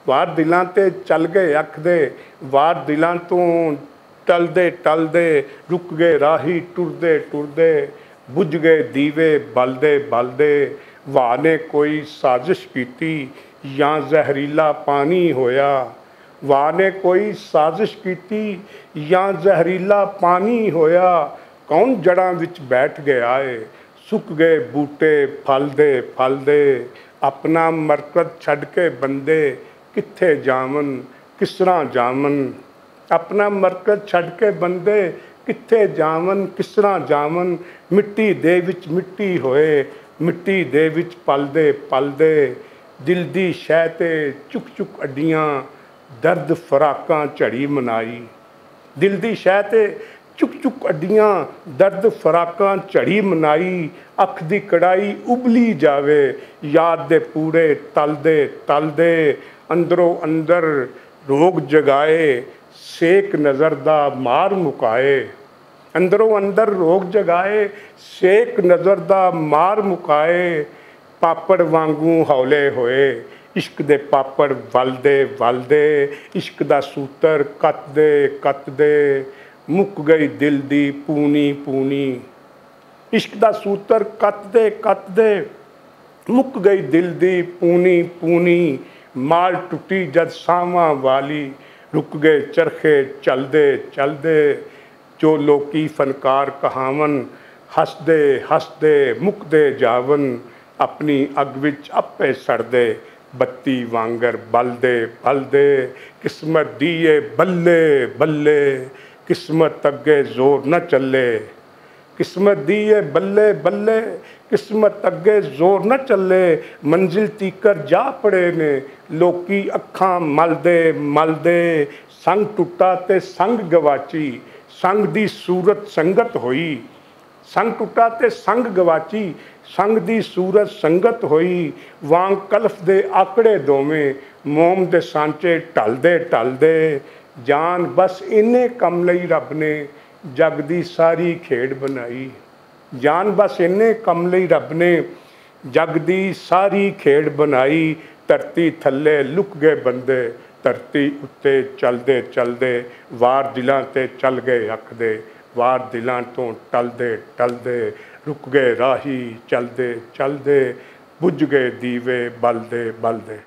वार दिलां ते चल गए अख दे, वार दिलां तो टलदे टलदे रुक गए राही टुरदे टुरदे, बुझ गए दीवे बलदे बलदे। वाह ने कोई साजिश कीती या जहरीला पानी होया, वाह ने कोई साजिश कीती या जहरीला पानी होया। कौन जड़ां विच बैठ गया है, सुक गए बूटे फलदे फलदे। अपना मरकज छड़ के बंदे कित्थे जावन किस तरह जावन, अपना मरकज छड़ के बंदे कित्थे जावन किस तरह जावन। मिट्टी दे विच मिट्टी होए, मिट्टी दे विच पलदे पलदे। दिल दी शह ते चुक चुक अड्डियां, दर्द फराकां झड़ी मनाई। दिल दी शह ते चुक चुक अड्डियां, दर्द फराकां झड़ी मनाई। अख दी कड़ाई उबली जावे, याद दे पूरे तलदे तलदे। अंदरों अंदर रोग जगाए, सेक नज़र दा मार मुकाए। अंदरों अंदर रोग जगाए, सेक नज़र दा मार मुकाए। पापड़ वांगू हौले होए, इश्क दे पापड़ वलदे वलदे। इश्क दा सूतर कतदे कतदे, मुक गई दिल दी पूनी पूनी। इश्क दा सूतर कतदे कतदे, मुक गई दिल दी पूनी पूनी। माल टुटी जद सावां वाली, रुक गए चरखे चलदे चलदे। जो लोकी फनकार कहावन, हसदे हसदे मुकदे जावन। अपनी अग विच आपे सड़दे, बत्ती वांगर बलदे बलदे। किस्मत दिए बल्ले बल्ले, किस्मत अगे जोर न चले। किस्मत दिए बल्ले बल्ले, किस्मत अगे जोर न चले। मंजिल तीकर जा पड़े ने, लोकी अखां मलदे मलदे। संग टुटा ते संग गवाची, संग दी सूरत संगत होई। संग टुटा ते संग गवाची, संग दी सूरत संगत होई। वांग कलफ दे आकड़े दोवें, मोम दे सांचे ढलदे ढलदे। जान बस इन्ने कम लई रब ने जग दी सारी खेड़ बनाई। जान बस इन्ने कम लई रब ने जग दी सारी खेड़ बनाई। धरती थल्ले लुक गए बंदे, धरती उत्ते चलदे चलदे। वार दिलां ते चल गए अख दे, वार दिलां तो टलदे टलदे। रुक गए राही चलदे चलदे, बुझ गए दीवे बलदे बलदे।